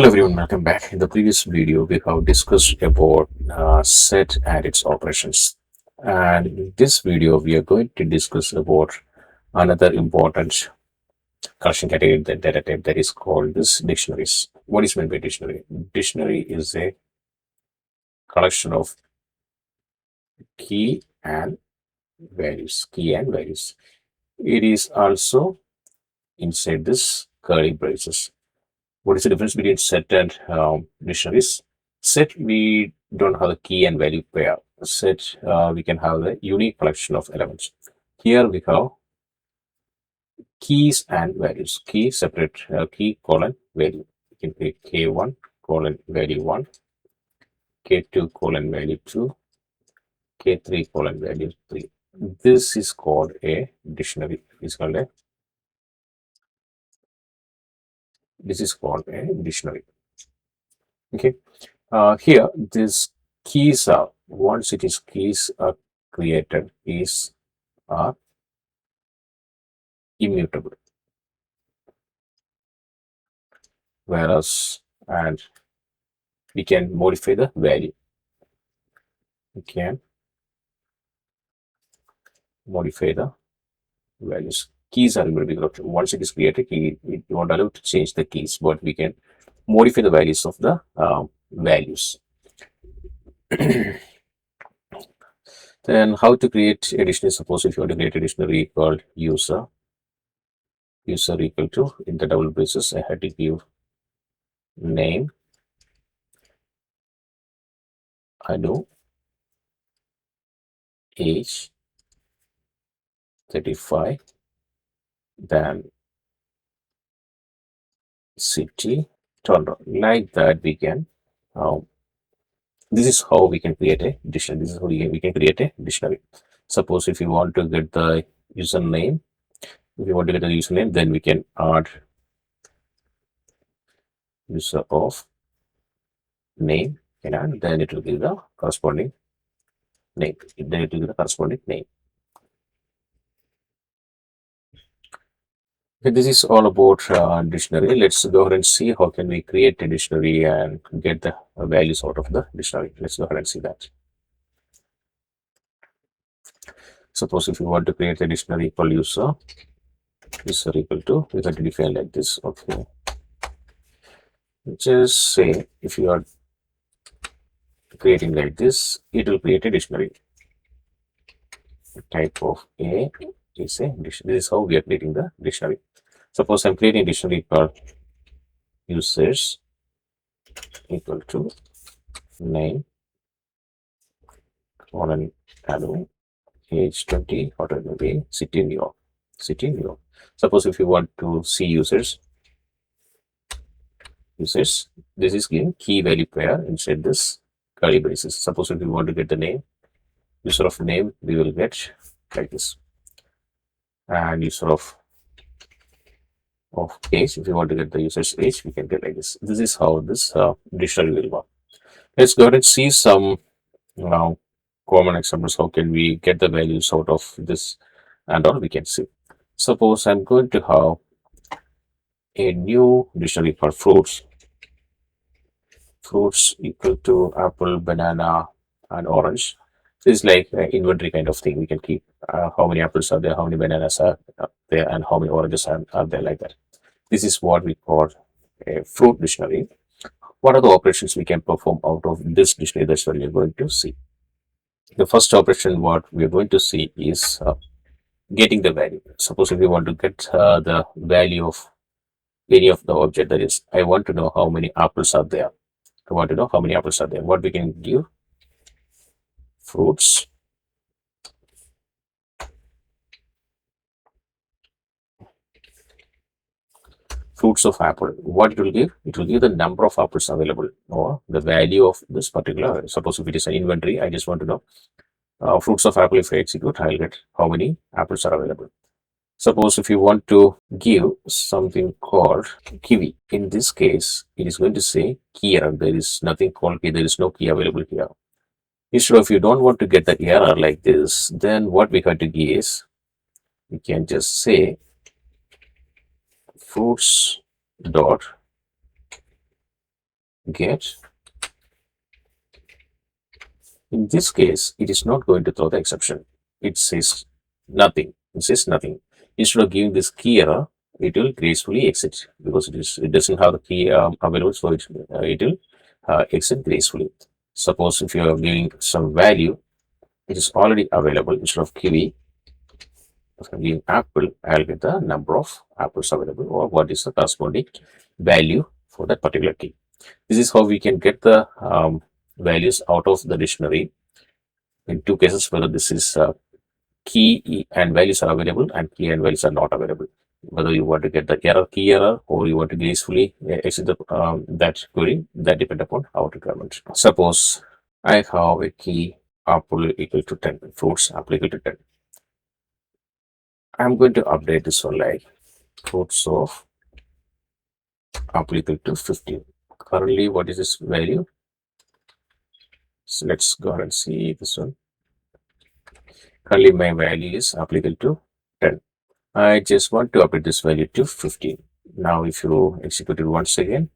Hello everyone, welcome back. In the previous video, we have discussed about set and its operations. And in this video, we are going to discuss about another important collection category, the data type that is called this dictionaries. What is meant by dictionary? Dictionary is a collection of key and values. It is also inside this curly braces. What is the difference between set and dictionaries? Set, we don't have a key and value pair. Set, we can have the unique collection of elements. Here we have keys and values. Key separate key colon value. We can create k1 colon value 1, k2 colon value 2, k3 colon value 3. This is called a dictionary. This is called a dictionary. Okay. Here, these keys are, once it is keys are created, keys are immutable. Whereas, and we can modify the value. We can modify the values. Keys are immutable. Once it is created, it won't allow to change the keys, but we can modify the values of the values. Then how to create a dictionary? Suppose if you want to create a dictionary called user equal to, in the double braces, I had to give name, I know, age 35, then city, tolerance. Like that, we can. This is how we can create a dictionary. This is how we can create a dictionary. Suppose if you want to get the username, then we can add user of name, and then it will give the corresponding name. Then it will give the corresponding name. Okay, this is all about dictionary. Let's go ahead and see how can we create a dictionary and get the values out of the dictionary. Let's go ahead and see that. Suppose if you want to create a dictionary equal user equal to, we have to define like this. Okay, just say if you are creating like this, it will create a dictionary. Type of A is a dictionary. This is how we are creating the dictionary. Suppose I'm creating a dictionary called users equal to name colon hello age 20, whatever it may be, city New York. Suppose if you want to see users, this is given key value pair inside this curly braces. Suppose if you want to get the name, user of name, we will get like this, and user of age, if you want to get the user's age, we can get like this. This is how this dictionary will work. Let's go ahead and see some common examples. How can we get the values out of this and all? We can see. Suppose I'm going to have a new dictionary for fruits equal to apple, banana, and orange. This is like an inventory kind of thing. We can keep how many apples are there, how many bananas are there, and how many oranges are there, like that. This is what we call a fruit dictionary. What are the operations we can perform out of this dictionary? That's what we're going to see. The first operation what we're going to see is getting the value. Suppose if we want to get the value of any of the object, that is, I want to know how many apples are there. What we can give? Fruits of apple. What it will give? It will give the number of apples available or the value of this particular. Suppose if it is an inventory, I just want to know fruits of apple. If I execute, I'll get how many apples are available. Suppose if you want to give something called kiwi, in this case, it is going to say key error. There is nothing called key. There is no key available here. Instead of, you don't want to get the error like this, then what we have to give is, we can just say fruits dot get. In this case, it is not going to throw the exception. It says nothing. It says nothing. Instead of giving this key error, it will gracefully exit because it doesn't have the key available, so it will exit gracefully. Suppose if you are giving some value, it is already available. Instead of kiwi, if I'm giving apple, I'll get the number of apples available or what is the corresponding value for that particular key. This is how we can get the values out of the dictionary in two cases, whether this is key and values are available and key and values are not available. Whether you want to get the key error or you want to gracefully exit that query, that depends upon our requirement. Suppose I have a key apple equal to 10, fruits apple equal to 10. I'm going to update this one like fruits of apple equal to 15. Currently, what is this value? So let's go ahead and see this one. Currently, my value is apple equal to 10. I just want to update this value to 15. Now, if you execute it once again,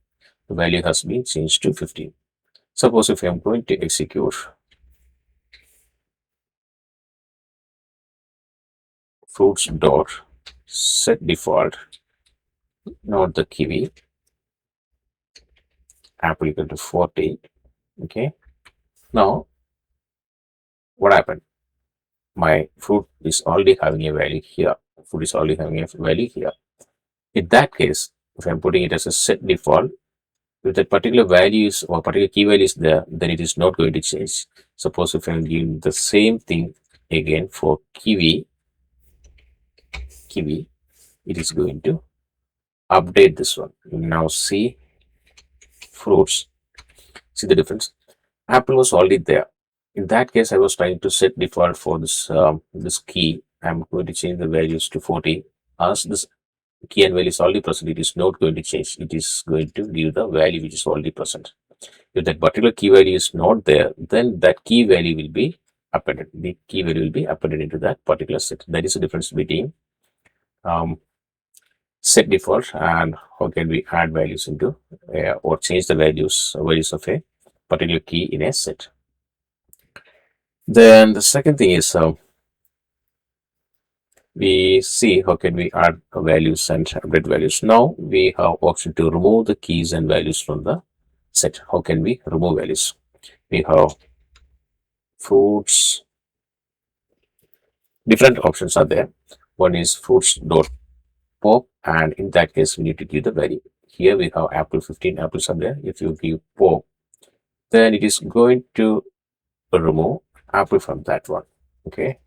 the value has been changed to 15. Suppose if I am going to execute fruits dot set default, not the kiwi, apple equal to 40. Okay. Now, what happened? My fruit is already having a value here. Fruit is already having a value here. In that case, if I'm putting it as a set default, if that particular values or particular key value is there, then it is not going to change. Suppose if I'm giving the same thing again for kiwi, it is going to update this one. Now see fruits. See the difference? Apple was already there. In that case, I was trying to set default for this key. I'm going to change the values to 40. As this key and value is already present, it is not going to change. It is going to give the value which is already present. If that particular key value is not there, then that key value will be appended. The key value will be appended into that particular set. That is the difference between set default and how can we add values into or change the values of a particular key in a set. Then the second thing is we see how can we add values and update values. Now we have option to remove the keys and values from the set. How can we remove values? We have fruits. Different options are there. One is fruits dot pop, and in that case we need to give the value. Here we have apple, 15 apples are there. If you give pop, then it is going to remove apple from that one. Okay,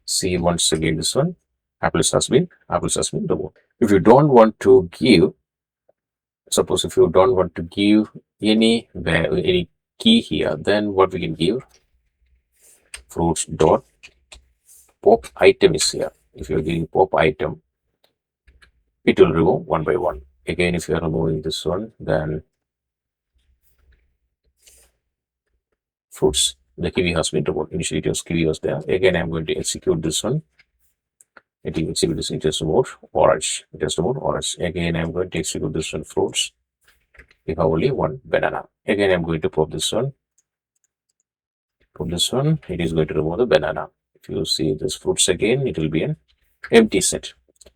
see once again this one, apples has been removed. If you don't want to give, suppose if you don't want to give any key here, then what we can give, fruits dot pop item is here. If you're giving pop item, it will remove one by one. Again, if you are removing this one, then fruits, the kiwi has been removed. Initially it was kiwi was there. Again, I'm going to execute this one. It will execute this, it just removed orange. It just removed orange. Again, I'm going to execute this one, fruits. We have only one banana. Again, I'm going to pop this one. Put this one, it is going to remove the banana. If you see this fruits again, it will be an empty set.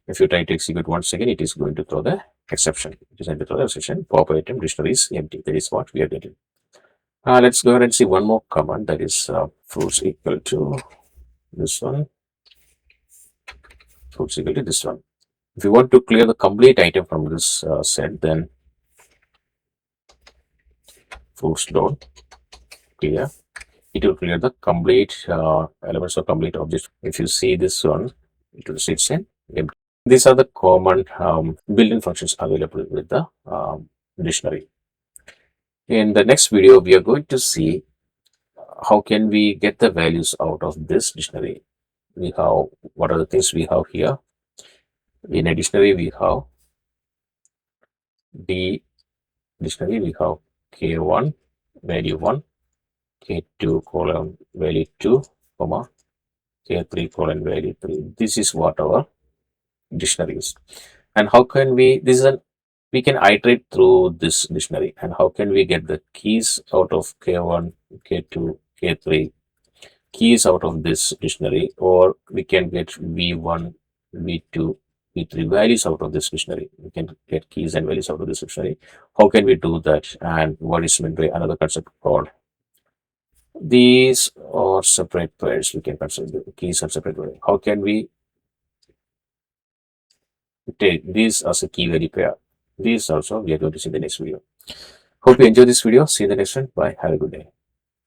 If you try to execute once again, it is going to throw the exception. It is going to throw the exception. Pop item dictionary is empty. That is what we are getting. Let's go ahead and see one more command, that is fruits equal to this one. Fruits equal to this one. If you want to clear the complete item from this set, then fruits dot clear. It will clear the complete elements of complete objects. If you see this one, it will sit in empty. These are the common built-in functions available with the dictionary. In the next video, we are going to see how can we get the values out of this dictionary. We have, what are the things we have here? In a dictionary, we have D dictionary, we have K1 value 1, K2 colon value 2, comma, K3 colon value 3. This is what our dictionary is. And how can we, this is an We can iterate through this dictionary. And how can we get the keys out of K1, K2, K3 keys out of this dictionary, or we can get V1, V2, V3 values out of this dictionary. We can get keys and values out of this dictionary. How can we do that? And what is meant by another concept called these are separate pairs. We can consider the keys are separate pairs. How can we take these as a key value pair? These also we are going to see in the next video. Hope you enjoy this video. See you in the next one. Bye. Have a good day.